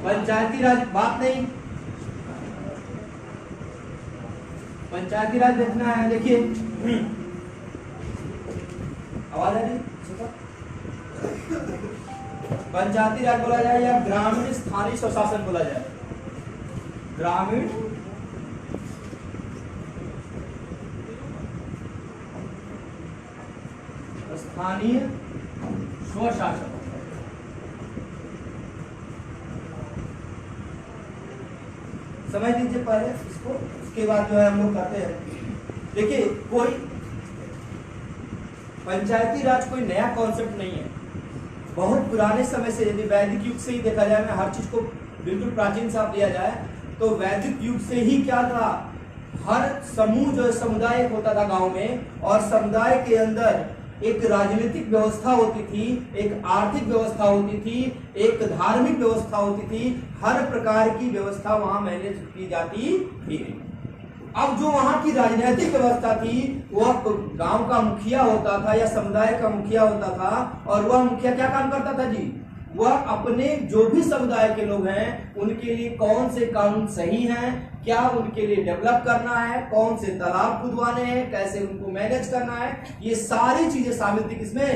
पंचायती राज बात नहीं, पंचायती राज देखना है। देखिए आवाज आ रही, पंचायती राज बोला जाए या ग्रामीण स्थानीय स्वशासन बोला जाए, ग्रामीण स्थानीय स्वशासन। समझ लीजिए पहले इसको, उसके बाद जो है हम लोग करते हैं। देखिए कोई पंचायती राज कोई नया कॉन्सेप्ट नहीं है, बहुत पुराने समय से, यदि वैदिक युग से ही देखा जाए, मैं हर चीज को बिल्कुल प्राचीन साफ लिया जाए तो वैदिक युग से ही क्या था, हर समूह जो समुदाय होता था गांव में, और समुदाय के अंदर एक राजनीतिक व्यवस्था होती थी, एक आर्थिक व्यवस्था होती थी, एक धार्मिक व्यवस्था होती थी, हर प्रकार की व्यवस्था वहां मैनेज की जाती थी। अब जो वहां की राजनीतिक व्यवस्था थी वह गांव का मुखिया होता था या समुदाय का मुखिया होता था, और वह मुखिया क्या काम करता था जी, वह अपने जो भी समुदाय के लोग हैं उनके लिए कौन से कानून सही हैं, क्या उनके लिए डेवलप करना है, कौन से तालाब खुदवाने हैं, कैसे उनको मैनेज करना है, ये सारी चीजें शामिल थी किसमें,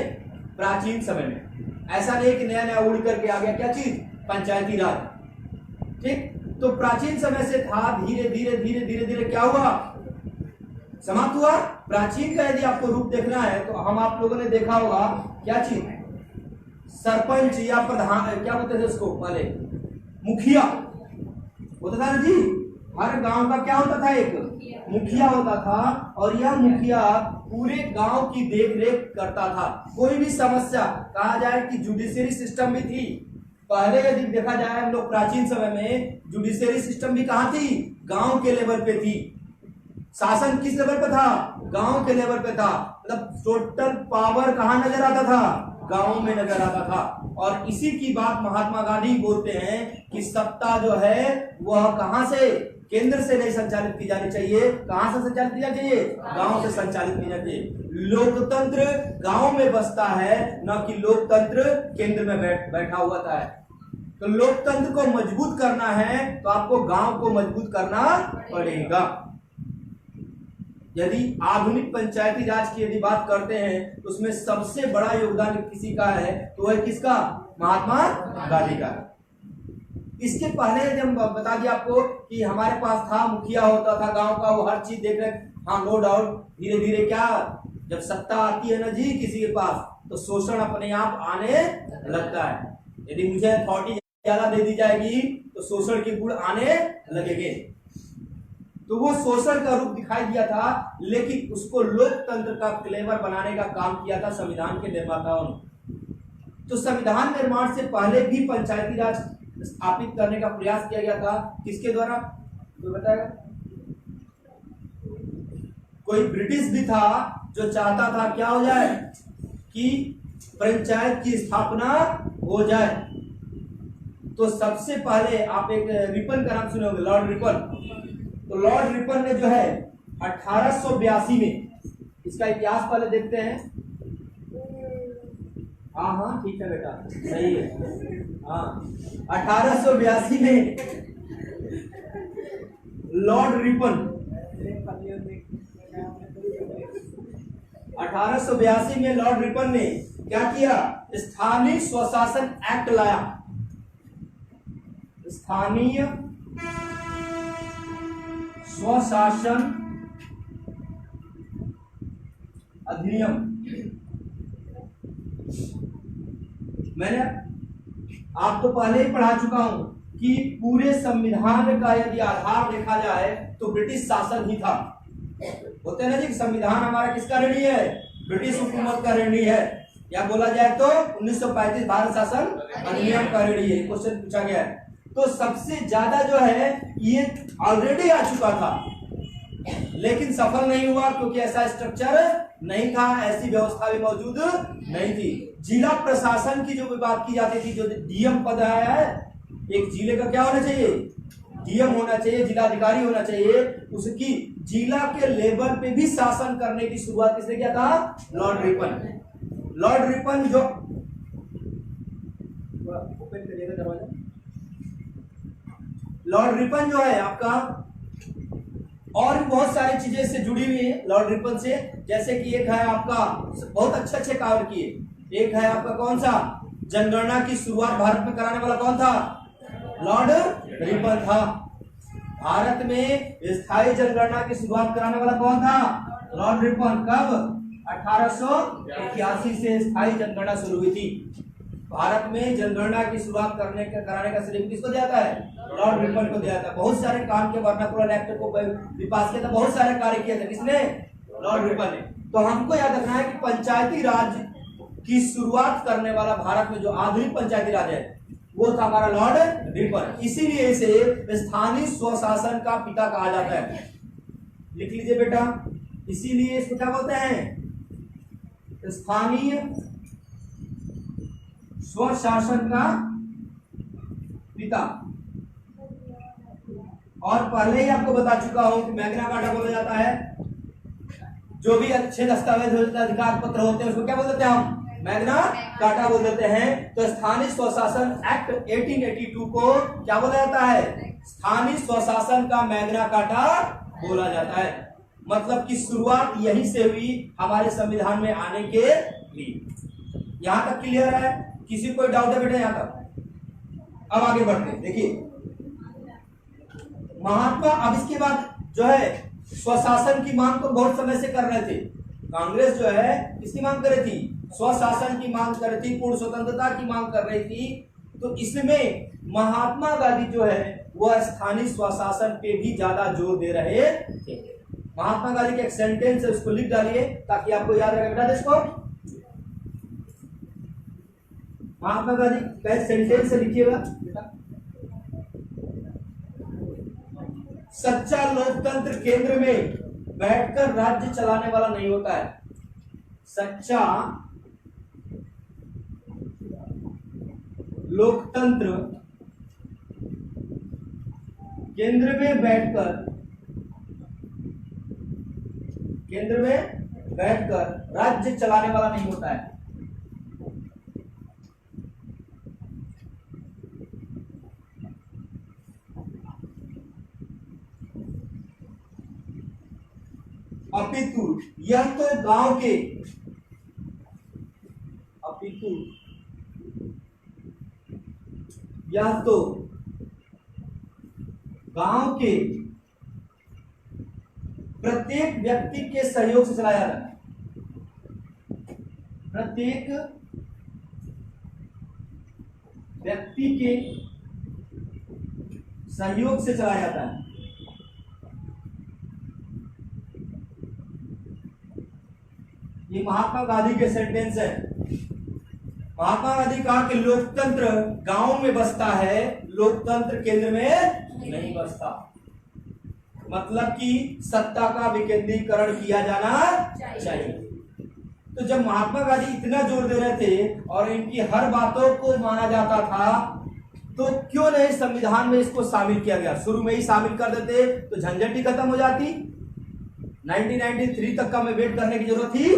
प्राचीन समय में। ऐसा नहीं कि नया नया उड़ करके आ गया क्या चीज, पंचायती राज। ठीक, तो प्राचीन समय से था, धीरे धीरे धीरे धीरे धीरे क्या हुआ, समाप्त हुआ। प्राचीन का यदि आपको रूप देखना है तो हम आप लोगों ने देखा होगा क्या चीज, सरपंच या प्रधान, क्या बोलते थे उसको पहले, मुखिया होता था ना जी, हर गांव का क्या होता था, एक मुखिया होता था, और यह मुखिया पूरे गांव की देख-रेख करता था। कोई भी समस्या, कहा जाए कि जुडिशियरी सिस्टम भी थी पहले, यदि देखा जाए हम लोग प्राचीन समय में, जुडिशियरी सिस्टम भी कहां थी, गांव के लेवल पे थी। शासन किस लेवल पे था, गांव के लेवल पे था, मतलब टोटल पावर कहां नजर आता था, गांव में नजर आता था। और इसी की बात महात्मा गांधी बोलते हैं कि सत्ता जो है वह कहां से, केंद्र से नहीं संचालित की जानी चाहिए, कहां से संचालित की जानी चाहिए, गांव से संचालित की जानी चाहिए। लोकतंत्र गांव में बसता है, न कि लोकतंत्र केंद्र में बैठा हुआ था। तो लोकतंत्र को मजबूत करना है तो आपको गांव को मजबूत करना पड़ेगा। यदि आधुनिक पंचायती राज की यदि बात करते हैं तो उसमें सबसे बड़ा योगदान किसी का है, तो वह किसका, महात्मा गांधी का। इसके पहले यदि हम बता दिया आपको कि हमारे पास था, मुखिया होता था गांव का, वो हर चीज देख रहे, हाँ नो डाउट, धीरे धीरे क्या, जब सत्ता आती है ना जी किसी के पास, तो शोषण अपने आप आने लगता है। यदि मुझे अथॉरिटी ज्यादा दे दी जाएगी तो शोषण के गुण आने लगेंगे। तो वो शोषण का रूप दिखाई दिया था, लेकिन उसको लोकतंत्र का क्लेवर बनाने का काम किया था संविधान के निर्माताओं ने। तो संविधान निर्माण से पहले भी पंचायती राज स्थापित करने का प्रयास किया गया था, किसके द्वारा, कोई बताएगा? कोई ब्रिटिश भी था जो चाहता था क्या हो जाए, कि पंचायत की स्थापना हो जाए। तो सबसे पहले आप एक रिपन का नाम सुने होंगे, लॉर्ड रिपन। तो लॉर्ड रिपन ने जो है 1882 में, इसका इतिहास पहले देखते हैं। हाँ हाँ ठीक है बेटा, सही है, हाँ 1882 में लॉर्ड रिपन, 1882 में लॉर्ड रिपन ने क्या किया, स्थानीय स्वशासन एक्ट लाया। स्थानीय स्वशासन अधिनियम। मैंने आपको पहले ही पढ़ा चुका हूं कि पूरे संविधान का यदि आधार देखा जाए तो ब्रिटिश शासन ही था। होते हैं ना जी, संविधान हमारा किसका ऋणी है, ब्रिटिश हुकूमत का ऋणी है, या बोला जाए तो 1935 भारत शासन अधिनियम का ऋणी है। क्वेश्चन पूछा गया है। तो सबसे ज्यादा जो है ये ऑलरेडी आ चुका था, लेकिन सफल नहीं हुआ, क्योंकि ऐसा स्ट्रक्चर नहीं था, ऐसी व्यवस्था भी मौजूद नहीं थी। जिला प्रशासन की जो बात की जाती थी, जो डीएम पद आया है, एक जिले का क्या होना चाहिए, डीएम होना चाहिए, जिलाधिकारी होना चाहिए, उसकी जिला के लेवल पे भी शासन करने की शुरुआत किसने किया था, लॉर्ड रिपन। लॉर्ड रिपन जो ओपन करिएगा दरवाजा, लॉर्ड रिपन जो है आपका, और भी बहुत सारी चीजें इससे जुड़ी हुई है लॉर्ड रिपन से। जैसे कि एक है आपका बहुत अच्छे कार्य किए, एक है आपका कौन सा, जनगणना की शुरुआत भारत में कराने वाला कौन था, लॉर्ड रिपन था। भारत में स्थायी जनगणना की शुरुआत कराने वाला कौन था, लॉर्ड रिपन। कब, 1881 से स्थायी जनगणना शुरू हुई थी। भारत में जनगणना की शुरुआत कराने का श्रेय किसको दिया है, लॉर्ड रिपन को दिया था। बहुत सारे काम के वर्नाकुलर एक्ट को विपास किया था, बहुत सारे कार्य किए थे, किसने, लॉर्ड रिपन ने। तो हमको याद रखना है कि पंचायती राज की शुरुआत करने वाला भारत में जो आधुनिक पंचायती राज है वो था हमारा लॉर्ड रिपन। इसीलिए इसे स्थानीय स्वशासन का पिता कहा जाता है। लिख लीजिए बेटा, इसीलिए इसको क्या बोलते हैं, स्थानीय स्वशासन का पिता। और पहले ही आपको बता चुका हूं कि मैग्ना कार्टा बोला जाता है, जो भी अच्छे दस्तावेज होते हैं, अधिकार पत्र होते हैं, उसको क्या बोल देते हैं हम, मैग्ना कार्टा बोल देते हैं। तो स्थानीय स्वशासन एक्ट 1882 को क्या बोला जाता है, स्थानीय स्वशासन का मैग्ना कार्टा बोला जाता है। मतलब कि शुरुआत यहीं से हुई हमारे संविधान में आने के लिए। यहां तक क्लियर है, किसी कोई डाउट है बेटा यहां तक? अब आगे बढ़ते हैं। देखिए महात्मा, अब इसके बाद जो है स्वशासन की मांग तो बहुत समय से कर रहे थे। कांग्रेस जो है किसकी मांग कर रही थी, स्वशासन की मांग कर रही थी, पूर्ण स्वतंत्रता की मांग कर रही थी। तो इसमें महात्मा गांधी जो है वह स्थानीय स्वशासन पे भी ज्यादा जोर दे रहे थे। महात्मा गांधी के एक सेंटेंस है, उसको लिख डालिए ताकि आपको याद रहे बेटा। इसको महात्मा गांधी का सेंटेंस से लिखिएगा बेटा। सच्चा लोकतंत्र केंद्र में बैठकर राज्य चलाने वाला नहीं होता है। सच्चा लोकतंत्र केंद्र में बैठकर राज्य चलाने वाला नहीं होता है। अपितु यह तो गांव के, अपितु यह तो गांव के प्रत्येक व्यक्ति के सहयोग से चलाया जाता है। प्रत्येक व्यक्ति के सहयोग से चलाया जाता है। ये महात्मा गांधी के सेंटेंस है। महात्मा गांधी कहा कि लोकतंत्र गांव में बसता है, लोकतंत्र केंद्र में नहीं बसता। मतलब कि सत्ता का विकेंद्रीकरण किया जाना चाहिए। तो जब महात्मा गांधी इतना जोर दे रहे थे और इनकी हर बातों को माना जाता था, तो क्यों नहीं संविधान में इसको शामिल किया गया? शुरू में ही शामिल कर देते तो झंझट ही खत्म हो जाती। 1993 तक का में वेट करने की जरूरत ही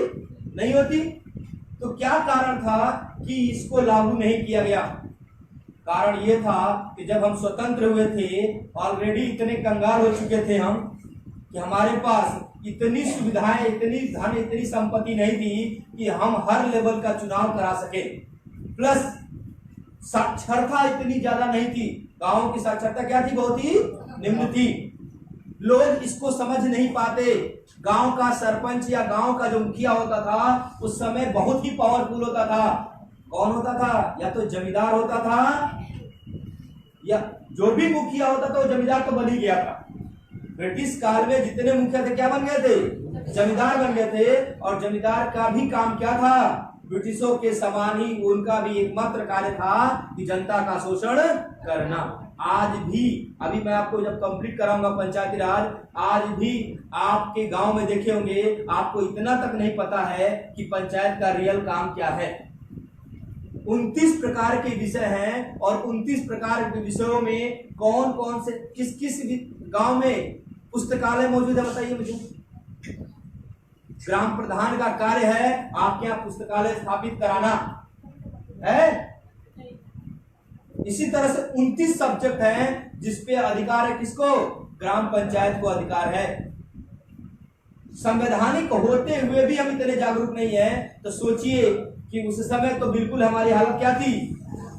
नहीं होती। तो क्या कारण था कि इसको लागू नहीं किया गया? कारण यह था कि जब हम स्वतंत्र हुए थे, ऑलरेडी इतने कंगाल हो चुके थे हम कि हमारे पास इतनी सुविधाएं, इतनी धन, इतनी संपत्ति नहीं थी कि हम हर लेवल का चुनाव करा सके। प्लस साक्षरता इतनी ज्यादा नहीं थी। गांवों की साक्षरता क्या थी? बहुत ही निम्न थी। लोग इसको समझ नहीं पाते। गांव का सरपंच या गांव का जो मुखिया होता था उस समय बहुत ही पावरफुल होता था। कौन होता था? या तो जमींदार होता था, या जो भी मुखिया होता था वो जमींदार तो बन ही गया था। ब्रिटिश काल में जितने मुखिया थे क्या बन गए थे? जमींदार बन गए थे। और जमींदार का भी काम क्या था? ब्रिटिशों के समान ही उनका भी एकमात्र कार्य था कि जनता का शोषण करना। आज भी, अभी मैं आपको जब कंप्लीट कराऊंगा पंचायती राज, आज भी आपके गांव में देखे होंगे, आपको इतना तक नहीं पता है कि पंचायत का रियल काम क्या है। 29 प्रकार के विषय हैं और 29 प्रकार के विषयों में कौन कौन से किस किस गांव में पुस्तकालय मौजूद है बताइए मुझे। ग्राम प्रधान का कार्य है आपके यहाँ पुस्तकालय स्थापित कराना है। इसी तरह से 29 सब्जेक्ट हैं जिसपे अधिकार है किसको? ग्राम पंचायत को अधिकार है। संवैधानिक होते हुए भी हम इतने जागरूक नहीं है, तो सोचिए कि उस समय तो बिल्कुल हमारी हालत क्या थी?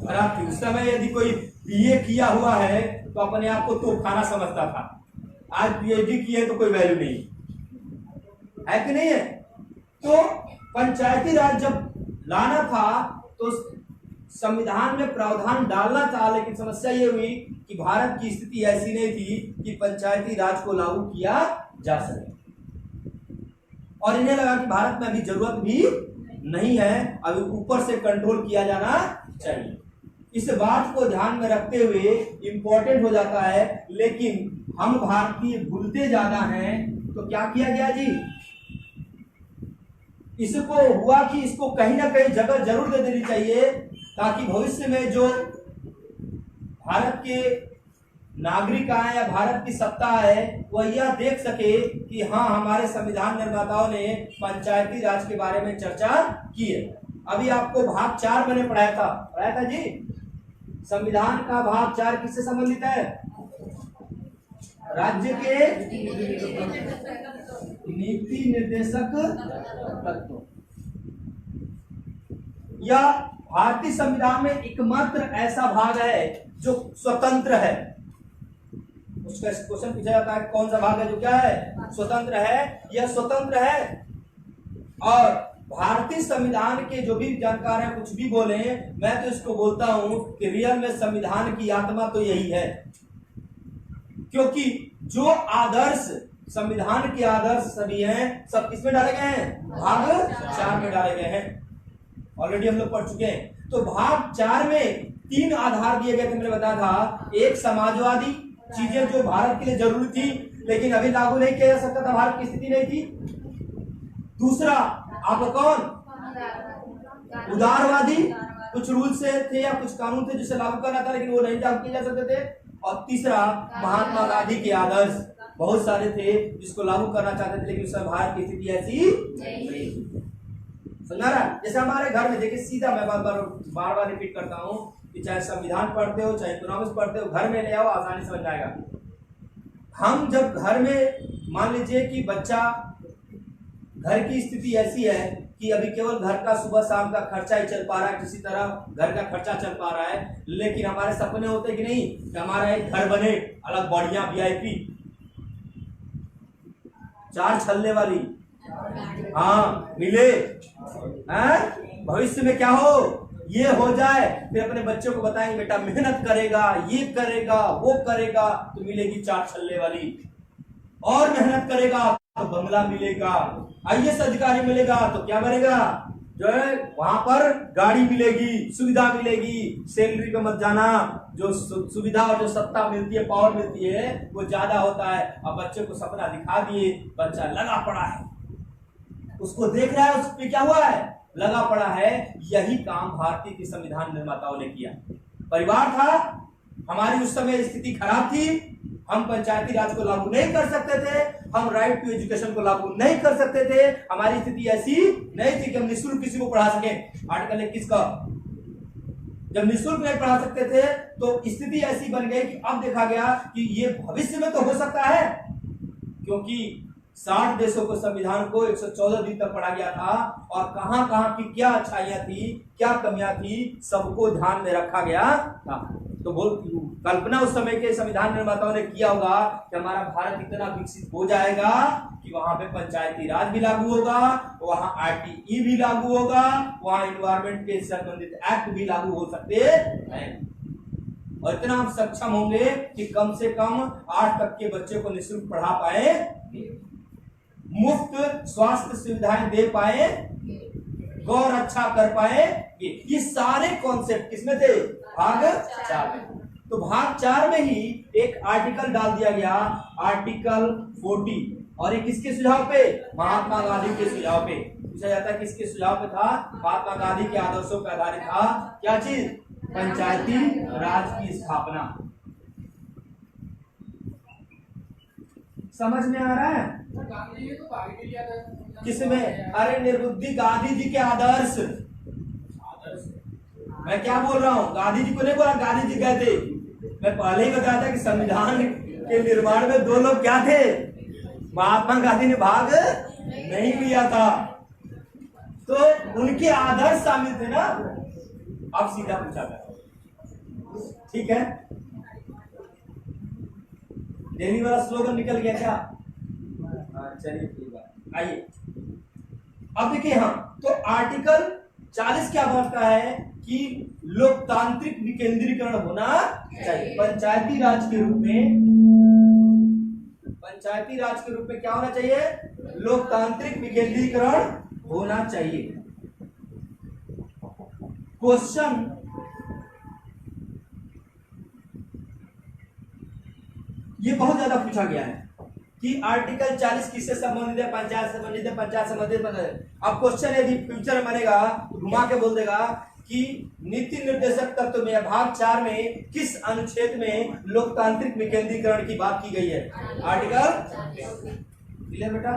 खराब थी। उस समय यदि कोई बीए किया हुआ है तो अपने आप को तो खाना समझता था। आज पीएचडी किए तो कोई वैल्यू नहीं है कि नहीं है? तो पंचायती राज जब लाना था तो संविधान में प्रावधान डालना था, लेकिन समस्या ये हुई कि भारत की स्थिति ऐसी नहीं थी कि पंचायती राज को लागू किया जा सके, और इन्हें लगा कि भारत में अभी जरूरत भी नहीं है, अभी ऊपर से कंट्रोल किया जाना चाहिए। इस बात को ध्यान में रखते हुए इंपॉर्टेंट हो जाता है, लेकिन हम भारतीय भूलते ज्यादा हैं। तो क्या किया गया जी? इसको हुआ कि इसको कहीं ना कहीं जगह जरूर दे देनी चाहिए, ताकि भविष्य में जो भारत के नागरिक आए या भारत की सत्ता है वह यह देख सके कि हाँ, हमारे संविधान निर्माताओं ने पंचायती राज के बारे में चर्चा की है। अभी आपको भाग 4 मैंने पढ़ाया था जी। संविधान का भाग 4 किससे संबंधित है? राज्य के नीति निर्देशक तत्वों। यह भारतीय संविधान में एकमात्र ऐसा भाग है जो स्वतंत्र है। उसका क्वेश्चन पूछा जाता है कौन सा भाग है जो क्या है? स्वतंत्र है। यह स्वतंत्र है, और भारतीय संविधान के जो भी जानकार हैं कुछ भी बोले, मैं तो इसको बोलता हूं कि रियल में संविधान की आत्मा तो यही है, क्योंकि जो आदर्श संविधान के आदर्श सभी हैं, सब किसमें डाले गए हैं? भाग 4 में डाले गए हैं। ऑलरेडी हम लोग पढ़ चुके हैं। तो भाग 4 में 3 आधार दिए गए थे, मैंने बताया था। एक, समाजवादी चीजें जो भारत के लिए जरूरी थी लेकिन अभी लागू नहीं किया जा सकता था, भारत की स्थिति नहीं थी। दूसरा, आपको कौन? उदारवादी, कुछ रूल से थे या कुछ कानून थे जिसे लागू करना था लेकिन वो नहीं लागू किए जा सकते थे। और तीसरा, महात्मा गांधी के आदर्श बहुत सारे थे जिसको लागू करना चाहते थे, लेकिन उस समय भारत की स्थिति ऐसी नहीं थी। समझा रहा? जैसे हमारे घर में देखिए, सीधा मैं बार बार रिपीट करता हूँ कि चाहे संविधान पढ़ते हो चाहे इकोनॉमिक्स पढ़ते हो, घर में ले आओ, आसानी समझ आएगा। हम जब घर में मान लीजिए कि बच्चा, घर की स्थिति ऐसी है कि अभी केवल घर का सुबह शाम का खर्चा ही चल पा रहा है, किसी तरह घर का खर्चा चल पा रहा है, लेकिन हमारे सपने होते कि नहीं कि हमारा एक घर बने अलग बढ़िया वीआईपी 4 छल्ले वाली, हाँ मिले, भविष्य में क्या हो, ये हो जाए, फिर अपने बच्चों को बताएंगे बेटा मेहनत करेगा, ये करेगा, वो करेगा तो मिलेगी 4 छल्ले वाली, और मेहनत करेगा तो बंगला मिलेगा, आईएएस अधिकारी मिलेगा तो क्या बनेगा, जो है वहां पर गाड़ी मिलेगी, सुविधा मिलेगी, सैलरी पे मत जाना, जो सुविधा और जो सत्ता मिलती है, पावर मिलती है वो ज्यादा होता है। अब बच्चे को सपना दिखा दिए, बच्चा लगा पड़ा है, उसको देख रहा है, उस पे क्या हुआ है, लगा पड़ा है। यही काम भारतीय के संविधान निर्माताओं ने किया। परिवार था, हमारी उस समय स्थिति खराब थी, हम पंचायती राज को लागू नहीं कर सकते थे, हम राइट टू एजुकेशन को लागू नहीं कर सकते थे, हमारी स्थिति ऐसी नहीं थी कि हम निःशुल्क किसी को पढ़ा सके। आर्टिकल 21 का जब निःशुल्क नहीं पढ़ा सकते थे तो स्थिति ऐसी बन गई कि अब देखा गया कि ये भविष्य में तो हो सकता है, क्योंकि 60 देशों को संविधान को 114 दिन तक पढ़ा गया था, और कहां कहां की क्या अच्छाइयां थी, क्या कमियां थी, सबको ध्यान में रखा गया था। तो कल्पना उस समय के संविधान निर्माताओं ने किया होगा कि हमारा भारत इतना विकसित हो जाएगा कि वहां पे पंचायती राज भी लागू होगा, वहां आरटीई भी लागू होगा, वहां एनवायरमेंट के संबंधित एक्ट भी लागू हो सकते हैं, और इतना हम सक्षम होंगे कि कम से कम 8 तक के बच्चे को निःशुल्क पढ़ा पाए, मुफ्त स्वास्थ्य सुविधाएं दे पाए, गौर अच्छा कर पाए। ये सारे कॉन्सेप्ट किसमें थे? भाग 4 में। तो भाग 4 में ही एक आर्टिकल डाल दिया गया, आर्टिकल 40, और ये किसके सुझाव पे? महात्मा गांधी के सुझाव पे। पूछा जाता है किसके सुझाव पे था? महात्मा गांधी के आदर्शों पर आधारित था। क्या चीज? पंचायती राज की स्थापना। समझ में आ रहा है? किसमें? अरे निर्बुद्धि गांधी जी के आदर्श। मैं क्या बोल रहा हूँ, गांधी जी को नहीं बोला, गांधी जी गए थे। मैं पहले ही बताया था कि संविधान के निर्माण में दो लोग क्या थे, महात्मा गांधी ने भाग नहीं लिया था, तो उनके आदर्श शामिल थे ना। अब सीधा पूछा था, ठीक है, दिल्ली वाला स्लोगन निकल गया क्या? चलिए ठीक है, आइए अब देखिए। हाँ, तो आर्टिकल 40 क्या बोलता है कि लोकतांत्रिक विकेंद्रीकरण होना चाहिए। पंचायती राज के रूप में क्या होना चाहिए? लोकतांत्रिक विकेंद्रीकरण होना चाहिए। क्वेश्चन ये बहुत ज्यादा पूछा गया है कि आर्टिकल 40 किससे संबंधित है? पंचायत संबंधित है, पंचायत संबंधित है। अब क्वेश्चन यदि फ्यूचर में बनेगा तो घुमा के बोल देगा कि नीति निर्देशक तत्व में भाग 4 में किस अनुच्छेद में लोकतांत्रिक विकेंद्रीकरण की बात की गई है? आर्टिकल क्लियर बेटा,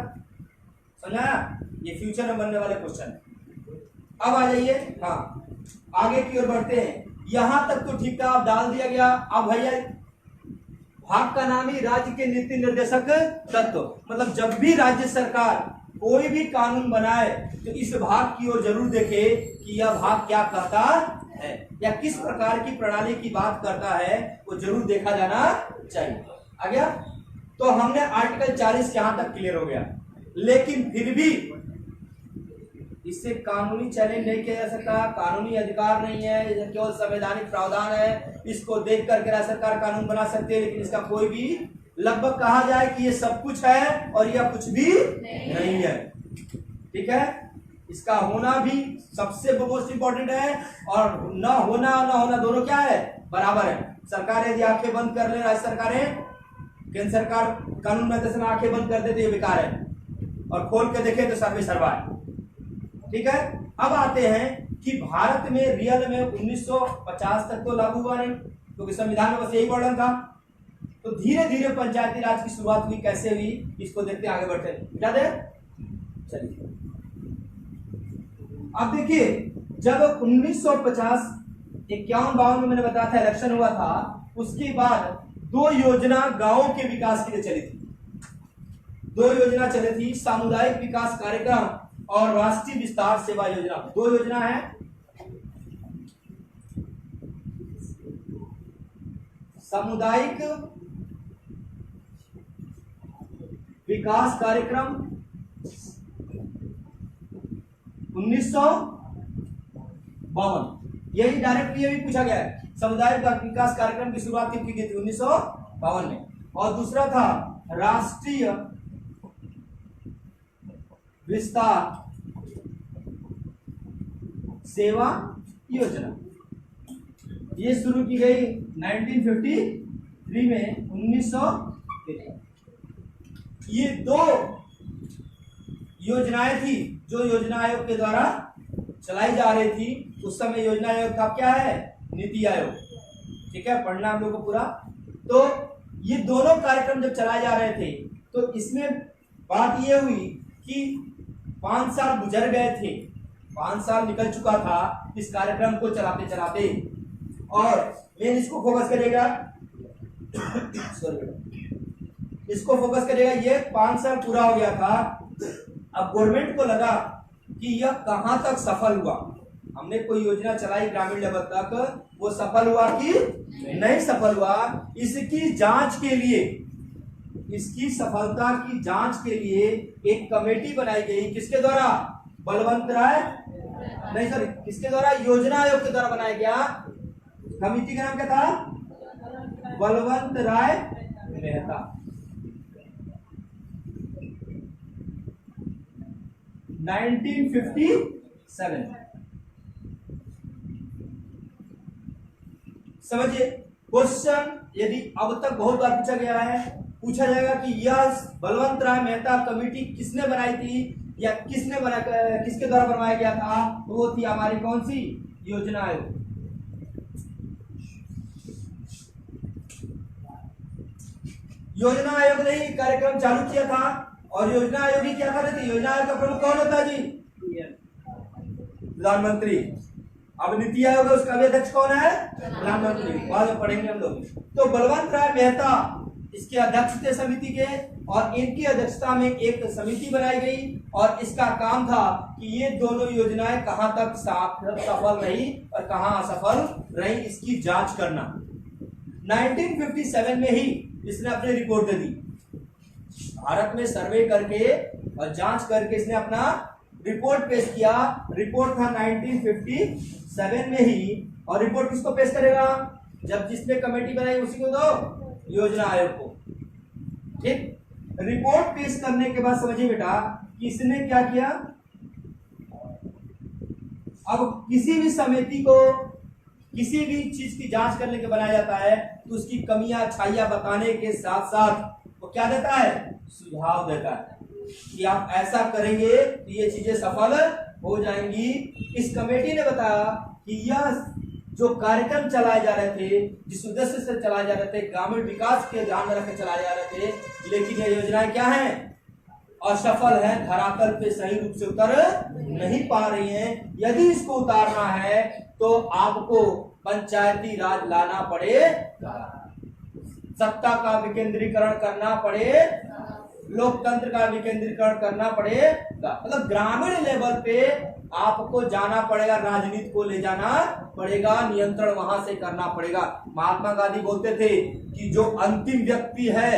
समझा? ये फ्यूचर में बनने वाले क्वेश्चन। अब आ जाइए, हाँ आगे की ओर बढ़ते हैं। यहां तक तो ठीक था, अब डाल दिया गया। अब भैया भाग का नाम ही राज्य के नीति निर्देशक तत्व, मतलब जब भी राज्य सरकार कोई भी कानून बनाए तो इस भाग की ओर जरूर देखे कि यह भाग क्या कहता है या किस प्रकार की प्रणाली की बात करता है, वो जरूर देखा जाना चाहिए। आ गया? तो हमने आर्टिकल 40 यहां तक क्लियर हो गया, लेकिन फिर भी इससे कानूनी चैलेंज नहीं किया जा सकता, कानूनी अधिकार नहीं है, यह केवल संवैधानिक प्रावधान है। इसको देख करके राज्य सरकार कानून बना सकती है, लेकिन इसका कोई भी लगभग कहा जाए कि ये सब कुछ है और यह कुछ भी नहीं है। ठीक है, इसका होना भी सबसे मोस्ट इंपॉर्टेंट है, और न होना दोनों क्या है? बराबर है। सरकार यदि आंखें बंद कर ले, राज्य सरकारें, केंद्र सरकार कानून बनाते समय आंखें बंद कर दे तो ये बेकार है, और खोल के देखे तो सर्वे सर्वा है। ठीक है, अब आते हैं कि भारत में रियल में 1950 तक तो लागू हुआ नहीं, क्योंकि संविधान में बस यही वर्णन था। तो धीरे धीरे पंचायती राज की शुरुआत हुई, कैसे हुई इसको देखते आगे बढ़ते हैं। क्या दे? चलिए अब देखिए, जब 1950 51-52 में मैंने बताया था इलेक्शन हुआ था, उसके बाद 2 योजना गांवों के विकास के लिए चली थी। 2 योजना चली थी, सामुदायिक विकास कार्यक्रम और राष्ट्रीय विस्तार सेवा योजना। 2 योजना है, सामुदायिक विकास कार्यक्रम 1952, यही डायरेक्टली ये भी पूछा गया है। सामुदायिक विकास कार्यक्रम की शुरुआत की गई थी 1952 में, और दूसरा था राष्ट्रीय विस्तार सेवा योजना, ये शुरू की गई 1953 में 1953। ये 2 योजनाएं थी जो योजना आयोग के द्वारा चलाई जा रही थी। उस समय योजना आयोग था क्या है? नीति आयोग। ठीक है, पढ़ना हम लोग को पूरा। तो ये दोनों कार्यक्रम जब चलाए जा रहे थे तो इसमें बात ये हुई कि 5 साल गुजर गए थे, 5 साल निकल चुका था इस कार्यक्रम को चलाते चलाते, और मेन इसको फोकस करेगा इसको फोकस करेगा। ये 5 साल पूरा हो गया था। अब गवर्नमेंट को लगा कि यह कहां तक सफल हुआ, हमने कोई योजना चलाई ग्रामीण लेवल तक, वो सफल हुआ कि नहीं सफल हुआ, इसकी जांच के लिए, इसकी सफलता की जांच के लिए एक कमेटी बनाई गई। किसके द्वारा? बलवंत राय, नहीं सर, किसके द्वारा? योजना आयोग के द्वारा बनाया गया। कमेटी का नाम क्या था? बलवंत राय मेहता। 1957। समझिए, क्वेश्चन यदि अब तक बहुत बार पूछा गया है, पूछा जाएगा कि यह बलवंत राय मेहता कमेटी किसने बनाई थी या किसके द्वारा बनवाया गया था? वो थी हमारी कौन सी? योजना आयोग। योजना आयोग ने ही कार्यक्रम चालू किया था, और योजना आयोग ही क्या कर रहे थे? योजना आयोग का प्रमुख कौन होता है जी? प्रधानमंत्री। अब नीति आयोग है, उसका भी अध्यक्ष कौन है? प्रधानमंत्री। बाद में पढ़ेंगे हम लोग। तो बलवंत राय मेहता इसके अध्यक्ष थे समिति के, और इनकी अध्यक्षता में एक समिति बनाई गई, और इसका काम था कि ये दोनों योजनाएं कहां तक सफल रही और कहां असफल रही, इसकी जांच करना। 1957 में ही इसने अपनी रिपोर्ट दे दी। भारत में सर्वे करके और जांच करके इसने अपना रिपोर्ट पेश किया। रिपोर्ट था 1957 में ही, और रिपोर्ट किसको पेश करेगा? जब जिसने कमेटी बनाई उसी को दो, योजना आयोग को। ठीक, रिपोर्ट पेश करने के बाद समझिए बेटा कि इसने क्या किया। अब किसी भी समिति को किसी भी चीज की जांच करने के बनाया जाता है तो उसकी कमियां अच्छाइयां बताने के साथ साथ वो क्या देता है? सुझाव देता है कि आप ऐसा करेंगे तो ये चीजें सफल हो जाएंगी। इस कमेटी ने बताया कि यह जो कार्यक्रम चलाए जा रहे थे, जिस उद्देश्य से चलाए जा रहे थे, ग्रामीण विकास के ध्यान में रखकर चलाए जा रहे थे, लेकिन ये योजनाएं क्या हैं? असफल है, धरातल पे सही रूप से उतर नहीं पा रही हैं। यदि इसको उतारना है तो आपको पंचायती राज लाना पड़ेगा, सत्ता का विकेंद्रीकरण करना पड़ेगा, लोकतंत्र का विकेंद्रीकरण करना पड़ेगा। मतलब ग्रामीण लेवल पे आपको जाना पड़ेगा, राजनीति को ले जाना पड़ेगा, नियंत्रण वहां से करना पड़ेगा। महात्मा गांधी बोलते थे कि जो अंतिम व्यक्ति है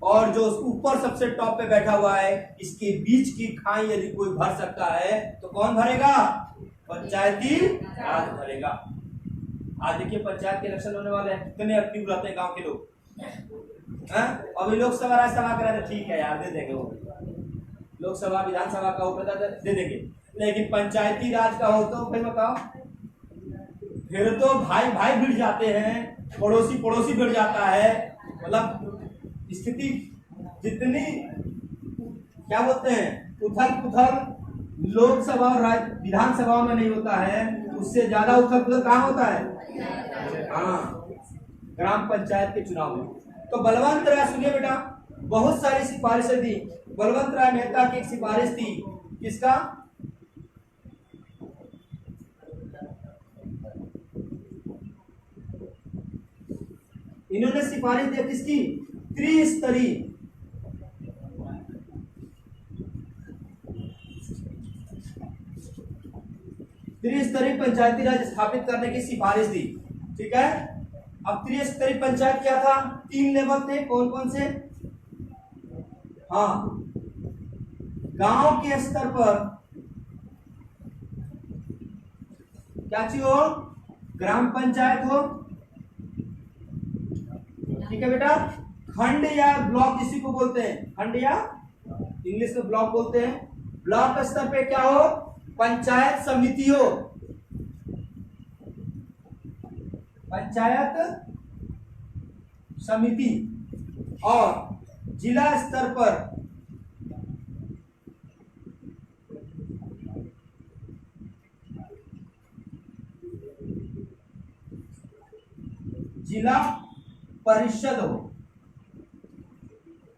और जो ऊपर सबसे टॉप पे बैठा हुआ है, इसके बीच की खाई यदि कोई भर सकता है तो कौन भरेगा? पंचायती राज भरेगा। आज देखिए पंचायत के इलेक्शन होने वाले हैं, कितने एक्टिव रहते हैं गांव के लोग। अभी लोकसभा राज्यसभा करा तो ठीक है यार, दे देंगे वो, लोकसभा विधानसभा का उपदा दे देंगे, लेकिन पंचायती राज का हो तो फिर बताओ, फिर तो भाई भाई भिड़ जाते हैं, पड़ोसी पड़ोसी भिड़ जाता है। मतलब स्थिति जितनी क्या बोलते हैं उथल पुथल लोकसभा और विधानसभा में नहीं होता है, उससे ज्यादा उथल पुथल कहाँ होता है? हाँ, ग्राम पंचायत के चुनाव में। तो बलवंत राय, सुनिए बेटा, बहुत सारी सिफारिशें दी। बलवंत राय मेहता की एक सिफारिश थी, किसका? इन्होंने सिफारिश दी किसकी? त्रिस्तरीय पंचायती राज स्थापित करने की सिफारिश दी। ठीक है, अब त्रिस्तरीय पंचायत क्या था? 3 लेवल थे, कौन कौन से? हाँ, गांव के स्तर पर क्या चीज हो? ग्राम पंचायत हो, ठीक है बेटा। खंड या ब्लॉक इसी को बोलते हैं, खंड या इंग्लिश में ब्लॉक बोलते हैं। ब्लॉक स्तर पे क्या हो? पंचायत समिति हो, पंचायत समिति। और जिला स्तर पर जिला परिषद हो,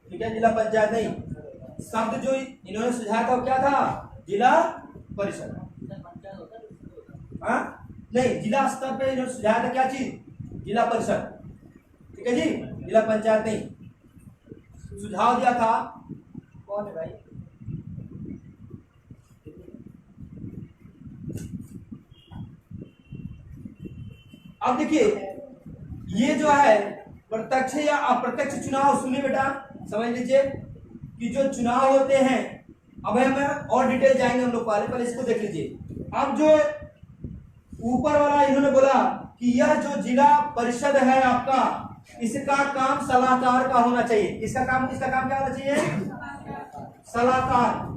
ठीक है, जिला पंचायत नहीं। शब्द जो इन्होंने सुझाया था वो क्या था? जिला परिषद। हाँ नहीं, जिला स्तर पे इन्होंने सुझाया था क्या चीज? जिला परिषद, ठीक है जी, जिला पंचायत नहीं। सुझाव दिया था कौन है भाई? अब देखिए ये जो है प्रत्यक्ष या अप्रत्यक्ष चुनाव, सुनिए बेटा, समझ लीजिए कि जो चुनाव होते हैं, अब हम और डिटेल जाएंगे हम लोग, पहले इसको देख लीजिए। अब जो ऊपर वाला इन्होंने बोला कि यह जो जिला परिषद है आपका, इसका काम सलाहकार का होना चाहिए। इसका काम क्या होना चाहिए? सलाहकार।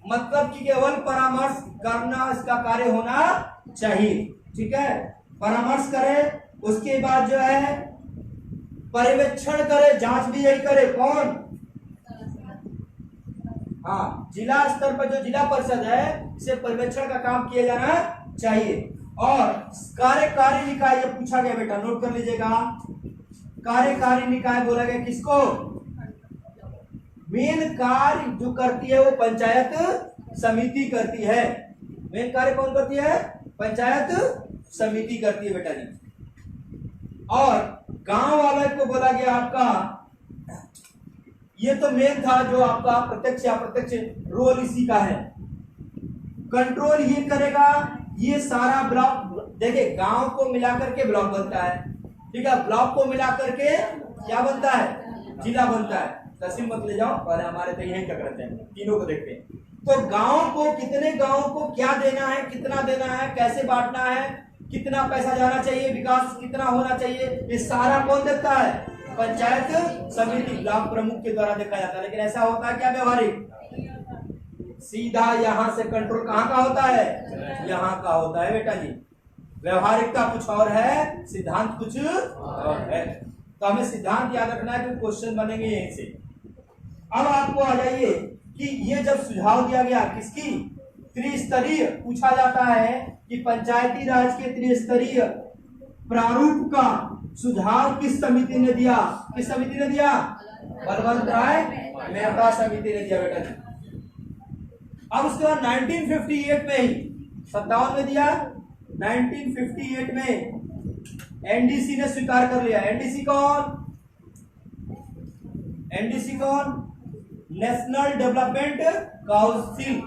मतलब कि केवल परामर्श करना इसका कार्य होना चाहिए, ठीक है। परामर्श करे, उसके बाद जो है पर्यवेक्षण करे, जांच भी यही करे, कौन? हाँ, जिला स्तर पर जो जिला परिषद है, इसे पर्यवेक्षण का काम किया जाना चाहिए। और कार्यकारी निकाय, ये पूछा गया बेटा, नोट कर लीजिएगा। कार्यकारी निकाय बोला गया किसको? मेन कार्य जो करती है वो पंचायत समिति करती है। मेन कार्य कौन करती है? पंचायत समिति करती है बेटा जी। और गांव वाले को बोला गया आपका, ये तो मेन था जो आपका प्रत्यक्ष या अप्रत्यक्ष रोल इसी का है। कंट्रोल ये करेगा, ये सारा ब्लॉक, देखिए गांव को मिलाकर के ब्लॉक बनता है, ठीक है, ब्लॉक को मिलाकर के क्या बनता है? जिला बनता है। तहसील मत ले जाओ, और हमारे तो यही क्या करते हैं, तीनों को देखते हैं। तो गांव को, कितने गांव को क्या देना है, कितना देना है, कैसे बांटना है, कितना पैसा जाना चाहिए, विकास कितना होना चाहिए, ये सारा कौन देखता है? पंचायत समिति, ब्लॉक प्रमुख के द्वारा देखा जाता है। लेकिन ऐसा होता है क्या व्यवहारिक? सीधा यहां से कंट्रोल कहां का होता है? यहां का होता है बेटा जी। व्यवहारिकता कुछ और है, सिद्धांत कुछ और है। तो हमें सिद्धांत याद रखना है, कि क्वेश्चन बनेंगे यहीं से। अब आपको आ जाइए कि ये जब सुझाव दिया गया किसकी? त्रिस्तरीय, पूछा जाता है कि पंचायती राज के त्रिस्तरीय प्रारूप का सुझाव किस समिति ने दिया? किस समिति ने दिया? बलवंत राय मेहता समिति ने दिया बेटा जी। अब उसके बाद 1958 में ही, 57 में दिया, 1958 में एनडीसी ने स्वीकार कर लिया। एनडीसी कौन? एनडीसी कौन? नेशनल डेवलपमेंट काउंसिल,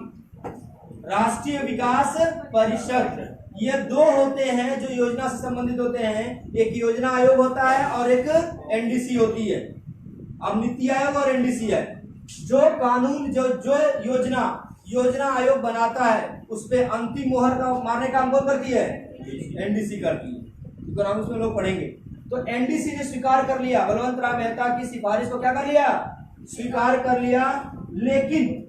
राष्ट्रीय विकास परिषद। ये दो होते हैं जो योजना से संबंधित होते हैं। एक योजना आयोग होता है और एक एनडीसी होती है। अब नीति आयोग और एनडीसी है। जो कानून, जो योजना आयोग बनाता है, उस पे अंतिम मोहर का मारने का काम कौन करती है? एनडीसी करती है। इकोनॉमिक्स में लोग पढ़ेंगे। तो एनडीसी ने स्वीकार कर लिया, बलवंत राय मेहता की सिफारिश को क्या कर लिया? स्वीकार कर लिया। लेकिन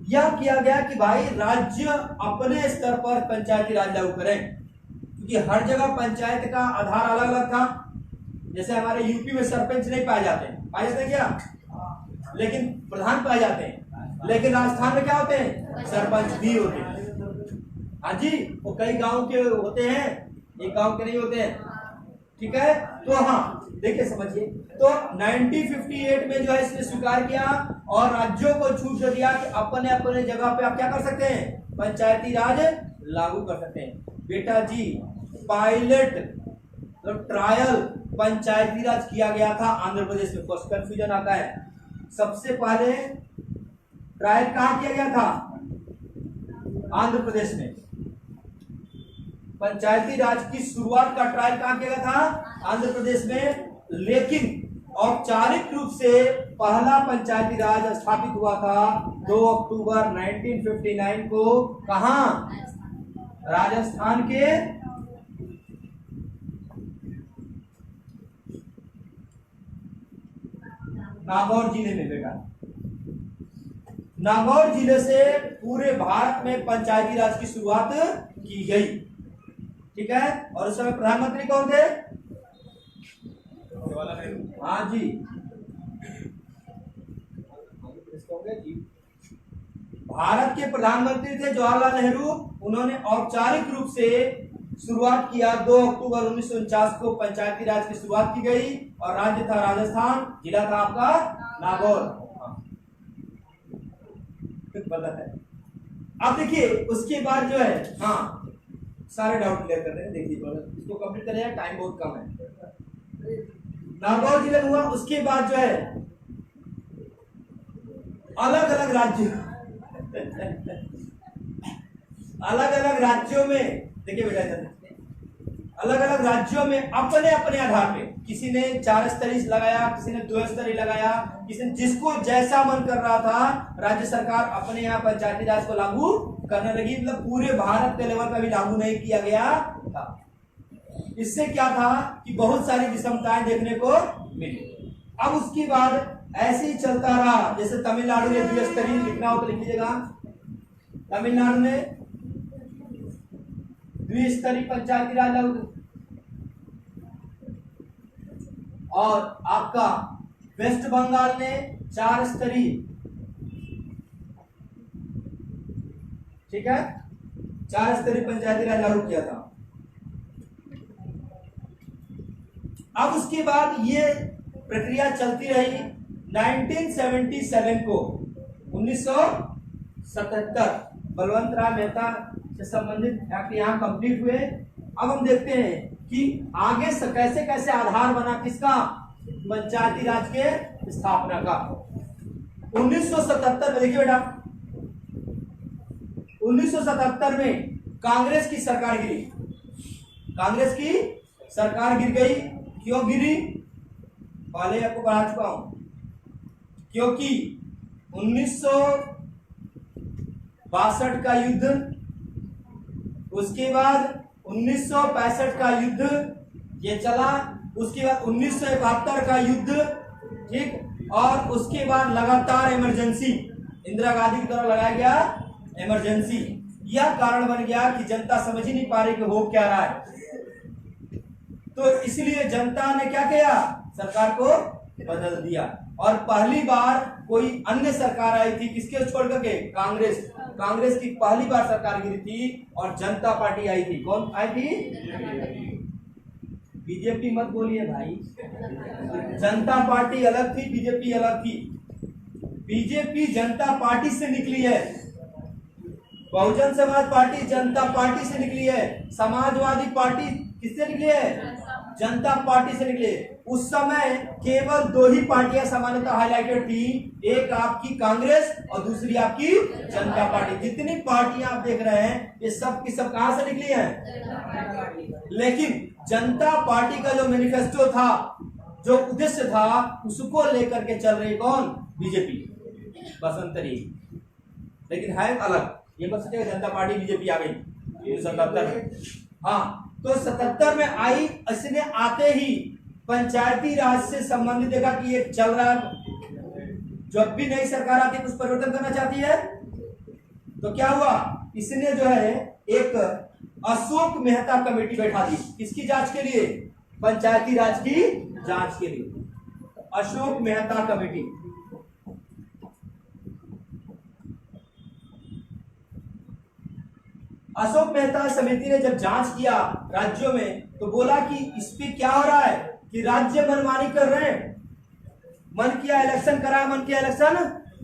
यह किया गया कि भाई राज्य अपने स्तर पर पंचायती राज लागू करें, क्योंकि हर जगह पंचायत का आधार अलग अलग था। जैसे हमारे यूपी में सरपंच नहीं पाए जाते हैं क्या? लेकिन प्रधान पाए जाते हैं। लेकिन राजस्थान में क्या होते हैं? सरपंच भी होते हैं। हाँ जी, वो कई गांव के होते हैं, एक गांव के नहीं होते हैं, ठीक है। तो हाँ देखिए, समझिए, तो 1958 में जो है इसने स्वीकार किया और राज्यों को छूट दिया कि अपने अपने जगह पे आप क्या कर सकते हैं? पंचायती राज लागू कर सकते हैं। बेटा जी, पायलट तो ट्रायल पंचायती राज किया गया था आंध्र प्रदेश में। कुछ कंफ्यूजन आता है। सबसे पहले ट्रायल कहां किया गया था? आंध्र प्रदेश में। पंचायती राज की शुरुआत का ट्रायल कहां किया गया था? आंध्र प्रदेश में। लेकिन औपचारिक रूप से पहला पंचायती राज स्थापित हुआ था 2 अक्टूबर 1959 को। कहां? राजस्थान के नागौर जिले में। बेटा, नागौर जिले से पूरे भारत में पंचायती राज की शुरुआत की गई, ठीक है। और उस समय प्रधानमंत्री कौन थे? हाँ जी, भारत के प्रधानमंत्री थे जवाहरलाल नेहरू। उन्होंने औपचारिक रूप से शुरुआत किया 2 अक्टूबर 1949 को पंचायती राज की शुरुआत की गई। और राज्य था राजस्थान, जिला था आपका नागौर। पता है। अब देखिए, उसके बाद जो है, हाँ सारे डाउट क्लियर कर रहे हैं। देखिए इसको कंप्लीट करें, टाइम बहुत कम है। नागौर जिले में हुआ। उसके बाद जो है अलग अलग राज्य अलग अलग राज्यों में, देखिए बेटा, अलग अलग राज्यों में अपने अपने आधार पे, किसी ने 4 स्तरीय लगाया, किसी ने 2 स्तरीय लगाया, किसी ने, जिसको जैसा मन कर रहा था, राज्य सरकार अपने यहाँ पंचायती राज को लागू करने लगी। मतलब पूरे भारत के लेवल पर भी लागू नहीं किया गया था। इससे क्या था कि बहुत सारी विषमताएं देखने को मिली। अब उसके बाद ऐसे ही चलता रहा। जैसे तमिलनाडु ने 2 स्तरीय लिखना हो तो लिख लीजिएगा। तमिलनाडु ने 2 स्तरीय पंचायती राज लागू, और आपका वेस्ट बंगाल ने 4 स्तरीय, ठीक है, 4 स्तरीय पंचायती राज लागू किया था। अब उसके बाद ये प्रक्रिया चलती रही। 1977 को 1977 बलवंत राय मेहता से संबंधित एक्ट यहाँ कंप्लीट हुए। अब हम देखते हैं कि आगे से कैसे कैसे आधार बना किसका, पंचायती राज के स्थापना का। 1977 में देखिए बेटा, 1977 में कांग्रेस की सरकार गिरी। कांग्रेस की सरकार गिर गई। क्यों गिरी, पहले आपको पढ़ा चुका हूं। क्योंकि 1962 का युद्ध, उसके बाद 1965 का युद्ध ये चला, उसके बाद 1971 का युद्ध, ठीक, और उसके बाद लगातार इमरजेंसी, इंदिरा गांधी के द्वारा लगाया गया इमरजेंसी। यह कारण बन गया कि जनता समझ ही नहीं पा रही कि हो क्या रहा है। तो इसलिए जनता ने क्या किया, सरकार को बदल दिया। और पहली बार कोई अन्य सरकार आई थी, किसके छोड़ करके, कांग्रेस। कांग्रेस की पहली बार सरकार गिरी थी और जनता पार्टी आई थी। कौन आई थी, बीजेपी मत बोलिए भाई, जनता पार्टी अलग थी, बीजेपी अलग थी। बीजेपी जनता पार्टी से निकली है, बहुजन समाज पार्टी जनता पार्टी से निकली है, समाजवादी पार्टी किससे निकली है, जनता पार्टी से निकले। उस समय केवल दो ही पार्टियां सामान्यतः हाईलाइटेड थी, एक आपकी कांग्रेस और दूसरी आपकी जनता पार्टी। जितनी पार्टियां आप देख रहे हैं ये सब की सब कहां से निकली हैं, लेकिन जनता पार्टी का जो मैनिफेस्टो था, जो उद्देश्य था, उसको लेकर के चल रही कौन, बीजेपी, बसंतरी। लेकिन है अलग, ये मत सोचिएगा जनता पार्टी बीजेपी आ गई 77 में। हाँ, तो 77 में आई। इसने आते ही पंचायती राज से संबंधित देखा कि ये चल रहा है, जब भी नई सरकार आती है कुछ परिवर्तन करना चाहती है, तो क्या हुआ, इसने जो है एक अशोक मेहता कमेटी बैठा दी। किसकी जांच के लिए, पंचायती राज की जांच के लिए, अशोक मेहता कमेटी। अशोक मेहता समिति ने जब जांच किया राज्यों में, तो बोला कि इस पे क्या हो रहा है कि राज्य मनमानी कर रहे हैं, मन किया इलेक्शन करा, मन किया इलेक्शन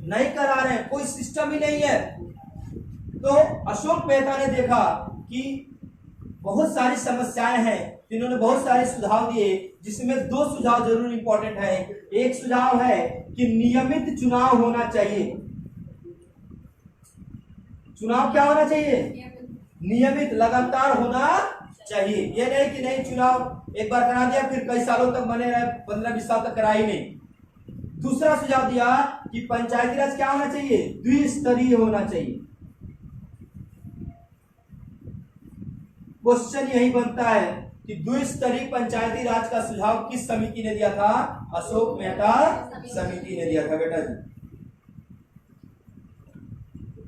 नहीं करा रहे हैं, कोई सिस्टम ही नहीं है। तो अशोक मेहता ने देखा कि बहुत सारी समस्याएं हैं, इन्होंने बहुत सारे सुझाव दिए, जिसमें दो सुझाव जरूर इंपॉर्टेंट है। एक सुझाव है कि नियमित चुनाव होना चाहिए। चुनाव क्या होना चाहिए, नियमित, लगातार होना चाहिए। ये नहीं कि नहीं चुनाव एक बार करा दिया फिर कई सालों तक बने रहे, 15-20 साल तक करा ही नहीं। दूसरा सुझाव दिया कि पंचायती राज क्या होना चाहिए, द्विस्तरीय होना चाहिए। क्वेश्चन यही बनता है कि द्विस्तरीय पंचायती राज का सुझाव किस समिति ने दिया था, अशोक मेहता समिति ने दिया था बेटा जी।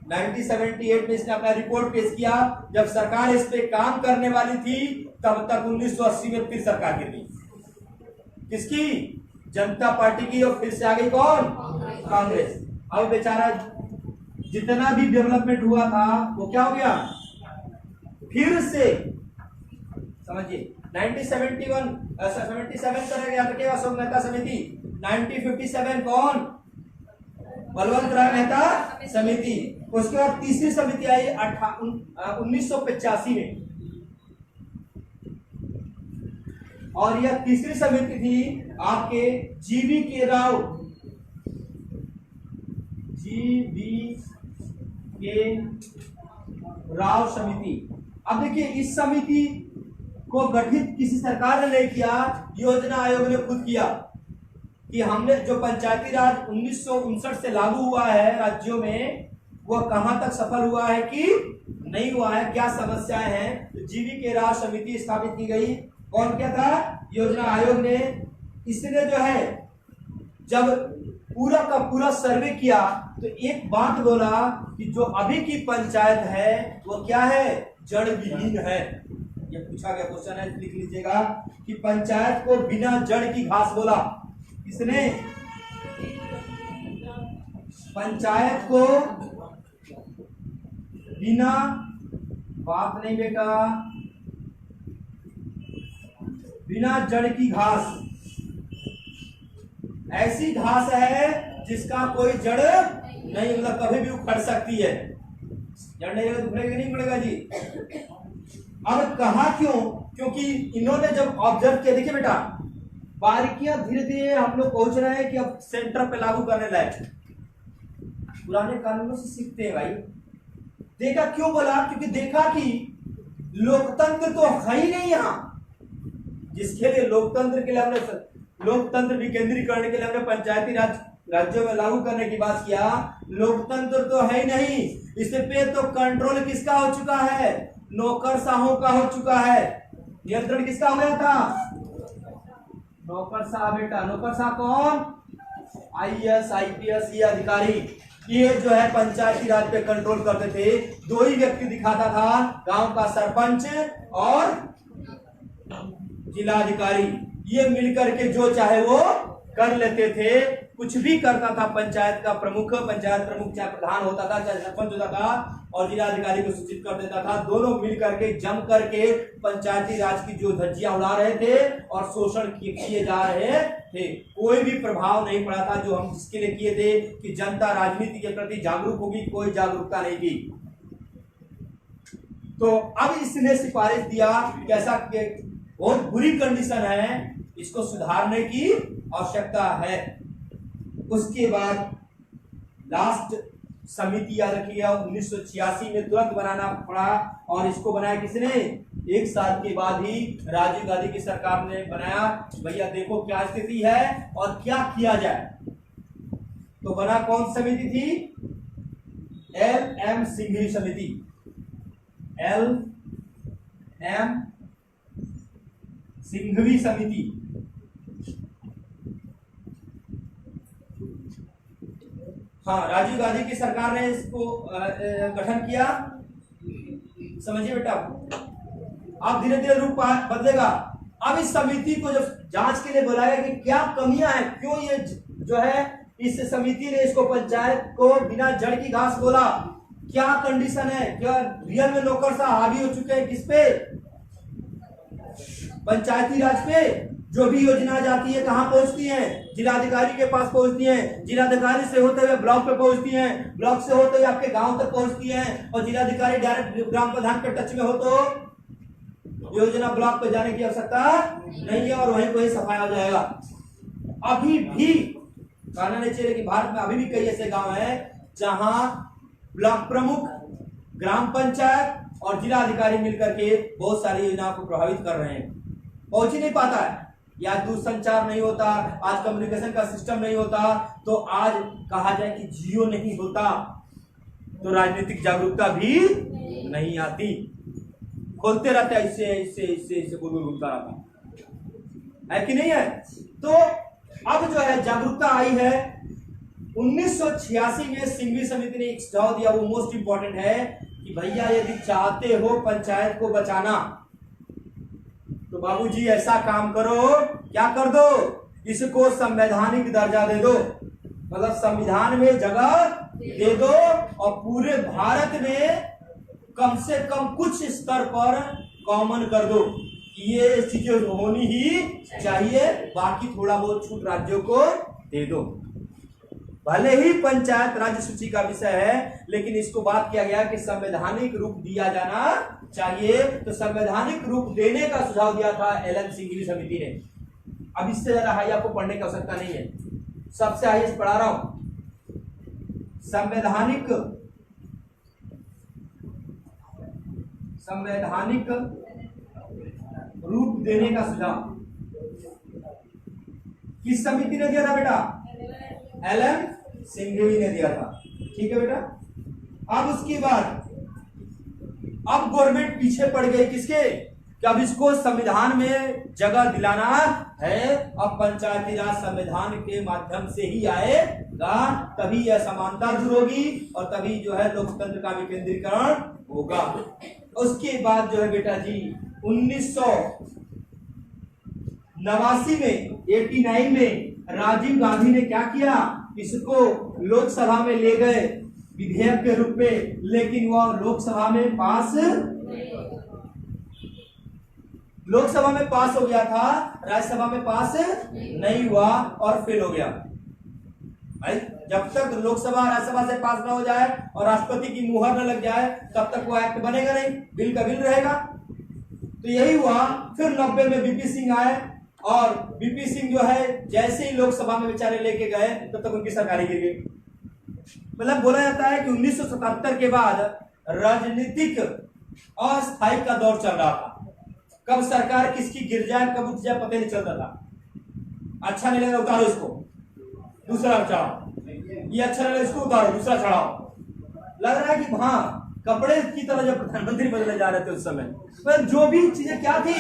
1978 में इसने अपना रिपोर्ट पेश किया। जब सरकार इस पे काम करने वाली थी तब तक 1980 में फिर सरकार गिर गई, किसकी, जनता पार्टी की, और फिर से आ गई कौन, कांग्रेस। अब बेचारा जितना भी डेवलपमेंट हुआ था वो क्या हो गया, फिर से समझिए 1977 कर गया था अशोक मेहता समिति। 1957 कौन, बलवंत राय मेहता समिति। उसके बाद तीसरी समिति आई 1985 में, और यह तीसरी समिति थी आपके जीवी के राव समिति। अब देखिए इस समिति को गठित किसी सरकार ने नहीं किया, योजना आयोग ने खुद किया कि हमने जो पंचायती राज 1959 से लागू हुआ है राज्यों में, वह कहां तक सफल हुआ है कि नहीं हुआ है, क्या समस्याएं हैं। तो जीवी के राव समिति स्थापित की गई। कौन क्या था, योजना आयोग ने। इसने जो है जब पूरा का पूरा सर्वे किया तो एक बात बोला कि जो अभी की पंचायत है वो क्या है, जड़ विहीन है। ये पूछा गया क्वेश्चन है, लिख लीजिएगा कि पंचायत को बिना जड़ की घास बोला। इसने पंचायत को बिना, बात नहीं बेटा, बिना जड़ की घास, ऐसी घास है जिसका कोई जड़ नहीं, मतलब कभी भी उखड़ सकती है। जड़ने लगे तो उखड़ेगा नहीं उखड़ेगा जी। अब कहा क्यों? क्योंकि इन्होंने जब ऑब्जर्व किया, देखिए बेटा बारीकियां धीरे धीरे हम लोग पहुंच रहे हैं कि अब सेंटर पे लागू करने लायक। पुराने कानूनों से सीखते हैं भाई। देखा क्यों बोला? क्योंकि देखा कि लोकतंत्र तो है ही नहीं यहाँ। जिसके लिए लोकतंत्र के लिए हमने लोकतंत्र विकेंद्रीकरण के लिए हमने पंचायती राज राज्यों में लागू करने की बात किया, लोकतंत्र तो है ही नहीं। इस पे तो कंट्रोल किसका हो चुका है? नौकरशाहों का हो चुका है। नियंत्रण किसका हो गया था? नौकरशाह बेटा। नौकरशाह कौन? आईएएस आईपीएस ये अधिकारी, ये जो है पंचायती राज पे कंट्रोल करते थे। दो ही व्यक्ति दिखाता था, गांव का सरपंच और जिलाधिकारी। ये मिलकर के जो चाहे वो कर लेते थे। कुछ भी करता था पंचायत का प्रमुख, पंचायत प्रमुख चाहे प्रधान होता था चाहे सरपंच होता था, और जिलाधिकारी को सूचित कर देता था। दोनों मिल करके जम करके पंचायती राज की जो धज्जियां उड़ा रहे थे और शोषण किए जा रहे थे। कोई भी प्रभाव नहीं पड़ा था जो हम जिसके लिए किए थे कि जनता राजनीति के प्रति जागरूक होगी, कोई जागरूकता नहीं की। तो अब इसने सिफारिश दिया कैसा कि बहुत बुरी कंडीशन है, इसको सुधारने की आवश्यकता है। उसके बाद लास्ट समिति याद रखिएगा 1986 में तुरंत बनाना पड़ा, और इसको बनाया किसने? 1 साल के बाद ही राजीव गांधी की सरकार ने बनाया। भैया देखो क्या स्थिति है और क्या किया जाए। तो बना कौन समिति थी? LM सिंघवी समिति। LM सिंघवी समिति। हाँ, राजीव गांधी की सरकार ने इसको गठन किया। समझिए बेटा, अब धीरे धीरे रूप बदलेगा। अब इस समिति को जब जांच के लिए बुलाया कि क्या कमियां हैं, क्यों ये जो है इस समिति ने इसको पंचायत को बिना जड़ की घास बोला, क्या कंडीशन है, क्या रियल में नौकरशाह हावी हो चुके हैं किस पे? पंचायती राज पे। जो भी योजना जाती है कहां पहुंचती है? जिलाधिकारी के पास पहुंचती है, जिलाधिकारी से होते हुए ब्लॉक पे पहुंचती है, ब्लॉक से होते हुए आपके गांव तक पहुंचती है, और जिलाधिकारी डायरेक्ट ग्राम प्रधान के टच में हो तो योजना ब्लॉक पे जाने की आवश्यकता नहीं है, और वहीं वहीं सफाया हो जाएगा। अभी भी कहना नहीं चाहिए कि भारत में अभी भी कई ऐसे गांव हैं जहां ब्लॉक प्रमुख, ग्राम पंचायत और जिलाधिकारी मिलकर के बहुत सारी योजनाओं को प्रभावित कर रहे हैं। पहुंच ही नहीं पाता है, या दूरसंचार नहीं होता, आज कम्युनिकेशन का सिस्टम नहीं होता, तो आज कहा जाए कि जियो नहीं होता तो राजनीतिक जागरूकता भी नहीं आती। खोलते रहते हैं इससे इससे इससे इससे बोलता रहता है कि नहीं है? तो अब जो है जागरूकता आई है। 1986 में सिंघवी समिति ने एक सुझाव दिया, वो मोस्ट इंपॉर्टेंट है कि भैया यदि चाहते हो पंचायत को बचाना तो बाबूजी ऐसा काम करो, क्या कर दो? इसको संवैधानिक दर्जा दे दो, मतलब संविधान में जगह दे दो, और पूरे भारत में कम से कम कुछ स्तर पर कॉमन कर दो कि ये चीजें होनी ही चाहिए, बाकी थोड़ा बहुत छूट राज्यों को दे दो। भले ही पंचायत राज्य सूची का विषय है, लेकिन इसको बात किया गया कि संवैधानिक रूप दिया जाना चाहिए। तो संवैधानिक रूप देने का सुझाव दिया था LM सिंघवी समिति ने। अब इससे ज्यादा हाई आपको पढ़ने की आवश्यकता नहीं है, सबसे हाईएस्ट पढ़ा रहा हूं। संवैधानिक रूप देने का सुझाव किस समिति ने दिया था बेटा? LM सिंघवी ने दिया था। ठीक है बेटा। अब उसके बाद अब गवर्नमेंट पीछे पड़ गई किसके? कि अब इसको संविधान में जगह दिलाना है। अब पंचायती राज संविधान के माध्यम से ही आएगा, तभी यह समानता दूर होगी और तभी जो है लोकतंत्र का विकेंद्रीकरण होगा। उसके बाद जो है बेटा जी 1989 में 89 में राजीव गांधी ने क्या किया? इसको लोकसभा में ले गए विधेयक के रूप में, लेकिन वह लोकसभा में पास हो गया था, राज्यसभा में पास नहीं हुआ और फेल हो गया। भाई जब तक लोकसभा राज्यसभा से पास ना हो जाए और राष्ट्रपति की मुहर न लग जाए तब तक वो एक्ट बनेगा नहीं, बिल का बिल रहेगा। तो यही हुआ। फिर 90 में बीपी सिंह आए और बीपी सिंह जो है जैसे ही लोकसभा में बेचारे लेके गए तब तक उनकी सरकार गिर गई। मतलब बोला जाता है कि 1977 के बाद राजनीतिक अस्थायी का दौर चल रहा था। कब सरकार किसकी गिर जाए कब उठ जाए पता नहीं चलता था। अच्छा नहीं लगा उतारो इसको, दूसरा चढ़ाओ, ये अच्छा नहीं लगा इसको उतारो, दूसरा चढ़ाओ। लग रहा है कि हाँ कपड़े की तरह जब प्रधानमंत्री बदले जा रहे थे उस समय, पर जो भी चीजें क्या थी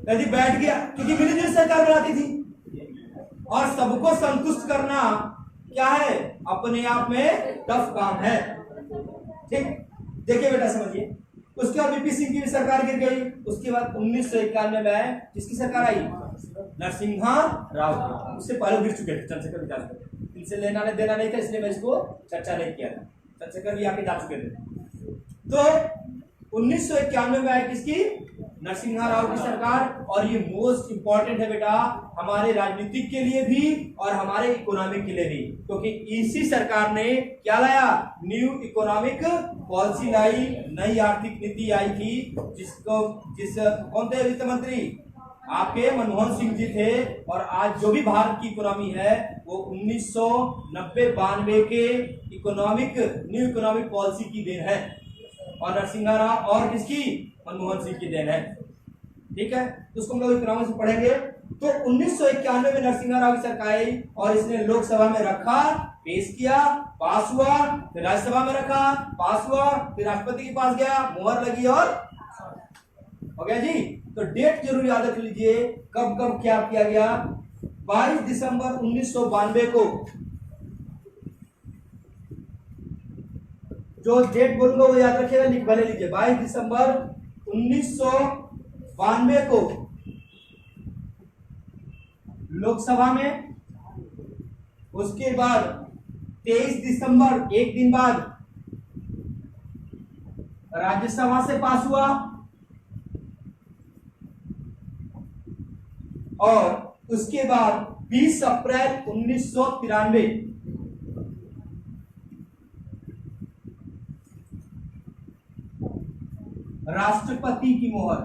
यदि बैठ गया, क्योंकि मिलीजुली सरकार बनाती थी और सबको संतुष्ट करना क्या है अपने आप में टफ काम है। ठीक, देखिए बेटा समझिए। उसके बाद बीपी सिंह की भी सरकार गिर गई। उसके बाद 1991 में किसकी सरकार आई? नरसिम्हा राव की। उससे पहले गिर चुके थे चंद्रशेखर विकास, इनसे लेना देना नहीं था, इसलिए मैं इसको चर्चा नहीं किया था। चंद्रशेखर भी आके जा चुके थे। तो 1991 में आई किसकी? नरसिम्हा राव की सरकार। और ये मोस्ट इंपॉर्टेंट है बेटा हमारे राजनीतिक के लिए भी और हमारे इकोनॉमिक के लिए भी, क्योंकि इसी सरकार ने क्या लाया? न्यू इकोनॉमिक पॉलिसी लाई, नई आर्थिक नीति आई थी, कौन थे वित्त मंत्री? आपके मनमोहन सिंह जी थे। और आज जो भी भारत की इकोनॉमी है वो 1990-92 के न्यू इकोनॉमिक पॉलिसी की देन है और नरसिम्हा राव और किसकी? मनमोहन सिंह की देन है। ठीक है, तो उसको हम लोग इकोनॉमिक्स में पढ़ेंगे। तो 1991 में नरसिम्हा राव की सरकार आई और इसने लोकसभा में रखा, पेश किया, पास हुआ, फिर राज्यसभा में रखा, पास हुआ, फिर राष्ट्रपति के पास गया, मुहर लगी और हो गया जी। तो डेट जरूर याद रख लीजिए कब कब क्या किया गया। 22 दिसंबर 1992 को, जो डेट बोलूंगा वो याद रखिएगा, लिख भले लीजिए। 22 दिसंबर 1992 को लोकसभा में, उसके बाद 23 दिसंबर एक दिन बाद राज्यसभा से पास हुआ और उसके बाद 20 अप्रैल 1993 राष्ट्रपति की मोहर।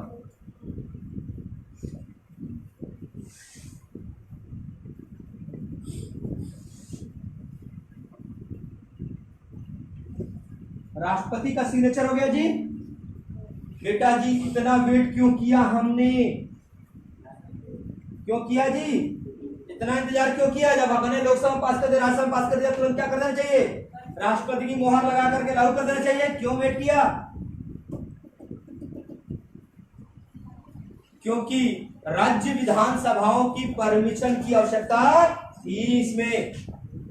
राष्ट्रपति का सिग्नेचर हो गया जी। बेटा जी इतना वेट क्यों किया हमने? क्यों किया जी? इतना इंतजार क्यों किया? जब हमने लोकसभा पास कर दिया, राज्यसभा पास कर दिया, तुरंत क्या कर देना चाहिए? राष्ट्रपति की मोहर लगा करके लागू कर देना चाहिए। क्यों वेट किया? क्योंकि राज्य विधानसभाओं की परमिशन की आवश्यकता थी इसमें,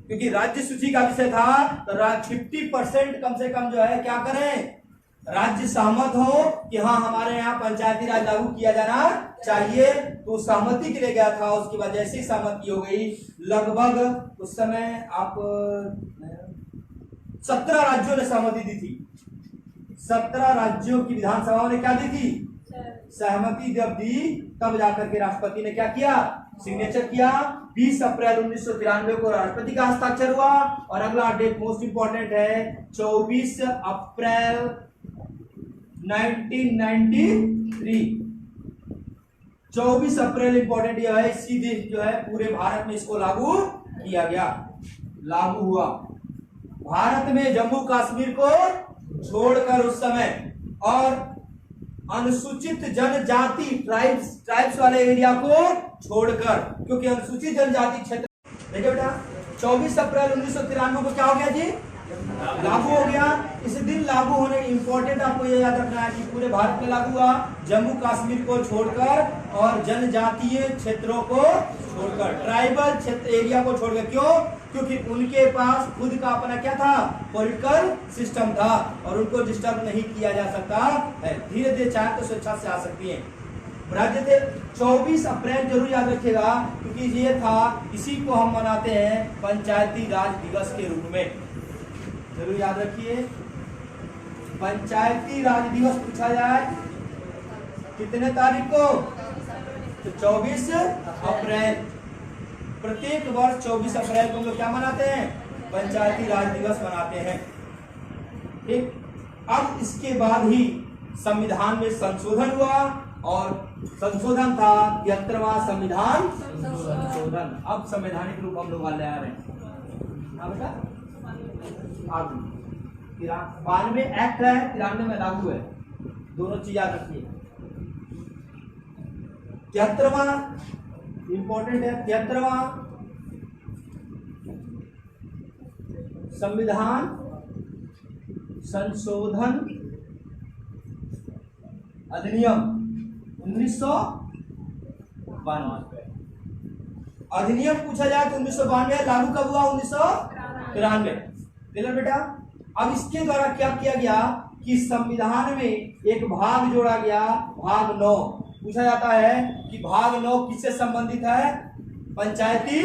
क्योंकि राज्य सूची का विषय था। तो 50% कम से कम जो है क्या करें, राज्य सहमत हो कि हाँ हमारे यहाँ पंचायती राज लागू किया जाना चाहिए। तो सहमति के लिए गया था। उसकी वजह से सहमति हो गई। लगभग उस समय आप 17 राज्यों ने सहमति दी थी। 17 राज्यों की विधानसभाओं ने क्या दी थी? सहमति जब दी तब जाकर के राष्ट्रपति ने क्या किया? सिग्नेचर किया। 20 अप्रैल 1993 को राष्ट्रपति का हस्ताक्षर हुआ। और अगला डेट मोस्ट इंपॉर्टेंट है 24 अप्रैल 1993। 24 अप्रैल इंपॉर्टेंट यह है, इसी दिन जो है पूरे भारत में इसको लागू किया गया, लागू हुआ। भारत में जम्मू कश्मीर को छोड़कर उस समय और अनुसूचित जनजाति ट्राइब्स वाले एरिया को छोड़कर, क्योंकि अनुसूचित जनजाति क्षेत्र, देखिए बेटा 24 अप्रैल 1993 को क्या हो गया जी? लागू हो गया। इस दिन लागू होने इंपॉर्टेंट आपको ये याद रखना है कि पूरे भारत में लागू हुआ, जम्मू कश्मीर को छोड़कर और जनजातीय क्षेत्रों को छोड़कर, ट्राइबल क्षेत्र एरिया को छोड़कर। क्यों? क्योंकि उनके पास खुद का अपना क्या था? पॉलिटिकल सिस्टम था और उनको डिस्टर्ब नहीं किया जा सकता है। धीरे धीरे चाहे तो स्वेच्छा से आ सकती है। राज्य थे 24 अप्रैल जरूर याद रखिएगा, क्योंकि ये था, इसी को हम मनाते हैं पंचायती राज दिवस के रूप में। जरूर याद रखिए, पंचायती राज दिवस पूछा जाए कितने तारीख को? तो 24 अप्रैल। प्रत्येक वर्ष 24 अप्रैल को हम लोग क्या मनाते हैं? पंचायती राज दिवस मनाते हैं। ठीक, अब इसके बाद ही संविधान में संशोधन हुआ और संशोधन था 73वां संविधान संशोधन। अब संवैधानिक रूप हम लोग वाले आ रहे हैं। बेटा 92 एक्ट है, 93 में लागू है, दोनों चीज याद रखिए। 73वां इंपॉर्टेंट है, 73वां संविधान संशोधन अधिनियम 1992। अधिनियम पूछा जाए तो 1992, लागू कब हुआ? 1993। क्लियर बेटा? अब इसके द्वारा क्या किया गया कि संविधान में एक भाग जोड़ा गया, भाग 9। पूछा जाता है कि भाग 9 किससे संबंधित है? पंचायती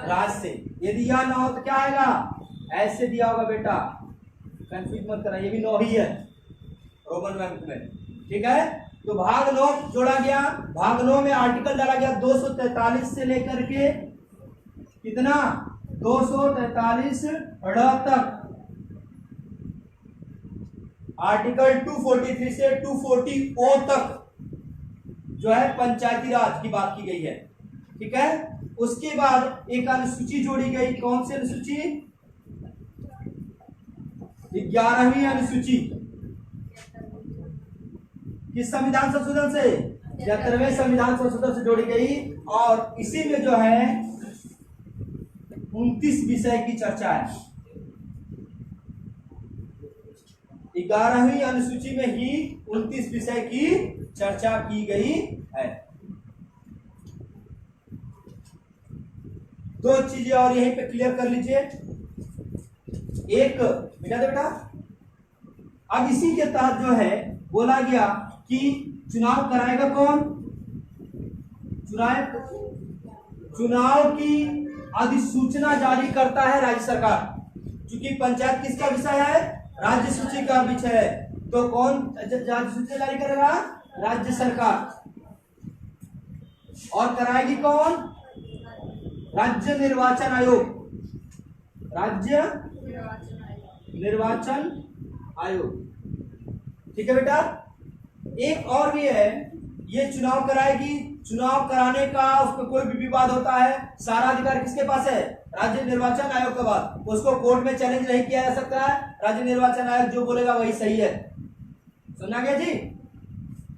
राज से। यदि यह ना हो तो क्या आएगा? ऐसे दिया होगा बेटा, कंफ्यूज मत करना, ये भी 9 ही है रोमन बैंक में। ठीक है, तो भाग 9 जोड़ा गया। भाग 9 में आर्टिकल डाला गया 243 से लेकर के कितना? 243 तक। आर्टिकल 243 से 240 तक जो है पंचायती राज की बात की गई है। ठीक है, उसके बाद एक अनुसूची जोड़ी गई। कौन सी अनुसूची? 11वीं अनुसूची। किस संविधान संशोधन से? 73वें संविधान संशोधन से जोड़ी गई और इसी में जो है 29 विषय की चर्चा है। 11वीं अनुसूची में ही 29 विषय की चर्चा की गई है। दो चीजें और यहीं पे क्लियर कर लीजिए। एक बेटा, अब इसी के तहत जो है बोला गया कि चुनाव कराएगा कौन? चुनाव की अधिसूचना जारी करता है राज्य सरकार। क्योंकि पंचायत किसका विषय है? राज्य सूची का विषय है, तो कौन अधिसूचना जारी करेगा? राज्य सरकार। और कराएगी कौन? राज्य निर्वाचन आयोग। राज्य निर्वाचन आयोग। ठीक है बेटा, एक और भी है, ये चुनाव कराएगी। चुनाव कराने का उस पर कोई भी विवाद होता है, सारा अधिकार किसके पास है? राज्य निर्वाचन आयोग के पास। उसको कोर्ट में चैलेंज नहीं किया जा सकता है। राज्य निर्वाचन आयोग जो बोलेगा वही सही है। सुना गया जी?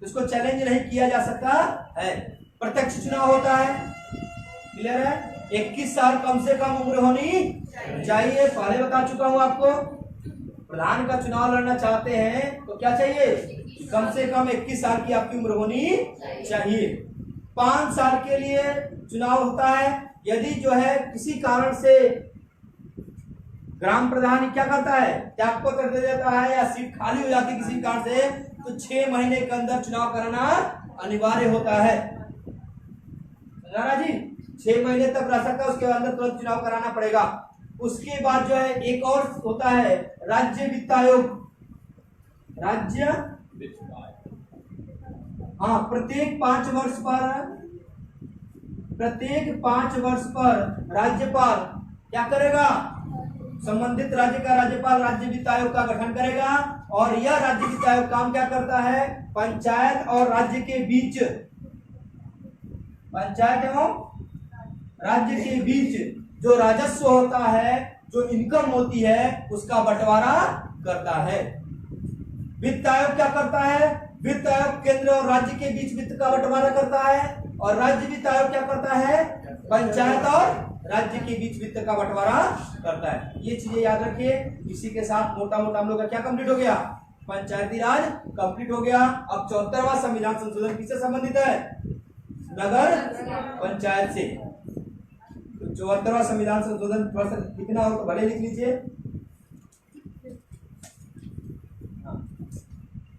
उसको चैलेंज नहीं किया जा सकता है। प्रत्यक्ष चुनाव होता है। क्लियर है? 21 साल कम से कम उम्र होनी चाहिए। पहले बता चुका हूं आपको, प्रधान का चुनाव लड़ना चाहते हैं तो क्या चाहिए? कम से कम 21 साल की आपकी उम्र होनी चाहिए। 5 साल के लिए चुनाव होता है। यदि जो है किसी कारण से ग्राम प्रधान क्या करता है? त्यागपत्र कर दे देता है या सीट खाली हो जाती किसी कारण से, तो 6 महीने के अंदर चुनाव कराना अनिवार्य होता है। जी, 6 महीने तक रह सकता है, उसके अंदर तुरंत चुनाव कराना पड़ेगा। उसके बाद जो है एक और होता है राज्य वित्त आयोग। राज्य हाँ, प्रत्येक 5 वर्ष पर राज्यपाल क्या करेगा? संबंधित राज्य का राज्यपाल राज्य वित्त आयोग का गठन करेगा। और यह राज्य वित्त आयोग काम क्या करता है? पंचायत और राज्य के बीच, पंचायत एवं राज्य के बीच जो राजस्व होता है, जो इनकम होती है, उसका बंटवारा करता है। वित्त आयोग क्या करता है? वित्त आयोग केंद्र और राज्य के बीच वित्त का बंटवारा करता है। और राज्य वित्त आयोग क्या करता है? पंचायत और राज्य के बीच वित्त का बंटवारा करता है। ये चीजें याद रखिए। इसी के साथ मोटा मोटा हम लोग का क्या कंप्लीट हो गया? पंचायती राज कंप्लीट हो गया। अब 74वां संविधान संशोधन किससे संबंधित है? नगर पंचायत से। तो 74वां संविधान संशोधन थोड़ा सा लिखना हो तो भले लिख लीजिए।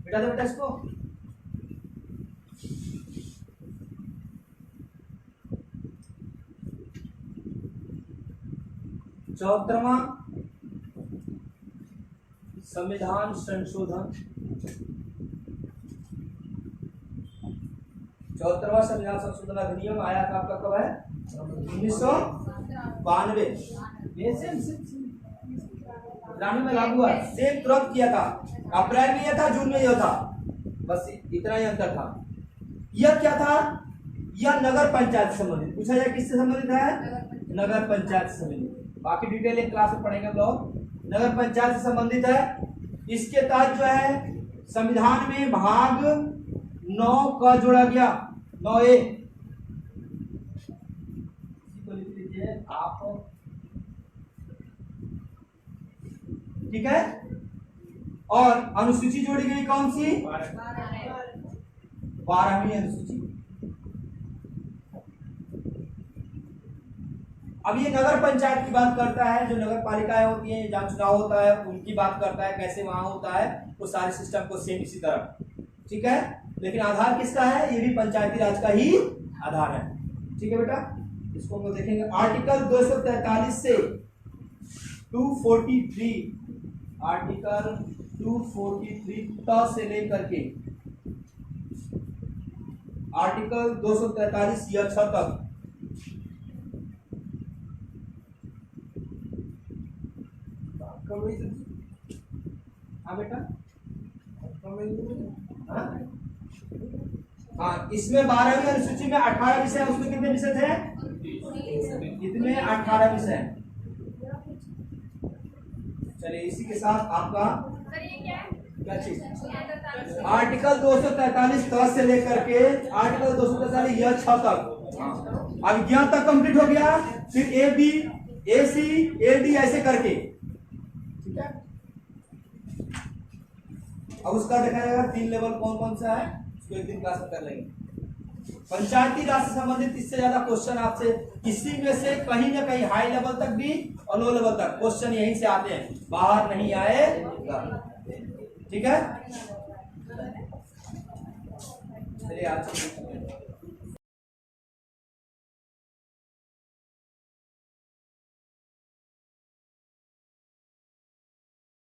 बेटा दो बेटा इसको। चौहत्तरवां संविधान संशोधन, 74वां संविधान संशोधन अधिनियम आया था आपका कब है? 1992 92 में लागू हुआ, सेम तुरंत किया था, अप्रैल में यह था, जून में यह था, बस इतना ही अंतर था। यह क्या था? यह नगर पंचायत से संबंधित, पूछा जाए किससे संबंधित है? नगर पंचायत से संबंधित। बाकी डिटेल एक क्लास में पढ़ेंगे हम लोग। नगर पंचायत से संबंधित है। इसके तहत जो है संविधान में भाग 9 का जोड़ा गया, 9A लिख लीजिए आप, ठीक है। और अनुसूची जोड़ी गई कौन सी? 12वीं अनुसूची। अब ये नगर पंचायत की बात करता है, जो नगर पालिकाएं होती हैं, जहाँ चुनाव होता है उनकी बात करता है, कैसे वहां होता है, वो सारे सिस्टम को सेम इसी तरह, ठीक है। लेकिन आधार किसका है? ये भी पंचायती राज का ही आधार है, ठीक है बेटा। इसको हम लोग देखेंगे। आर्टिकल 243 से 243, आर्टिकल 243 त से लेकर के आर्टिकल 243 या 6 तक हाँ बेटा, हाँ इसमें 12वीं अनुसूची में 18 विषय, उसमें कितने विषय थे? कितने? 18 विषय। चलिए इसी के साथ आपका क्या चीज, आर्टिकल 243 त से लेकर के आर्टिकल 243 यह 6 तक, अब यहाँ तक कंप्लीट हो गया। फिर A B, A C, A D ऐसे करके, ठीक है। अब उसका देखा जाएगा 3 लेवल कौन कौन सा है, उसको एक दिन क्लास में कर लेंगे। पंचायती राज से संबंधित इससे ज्यादा क्वेश्चन आपसे किसी में से कहीं ना कहीं हाई लेवल तक भी और लो लेवल तक क्वेश्चन यहीं से आते हैं, बाहर नहीं आएगा, ठीक है। चलिए आज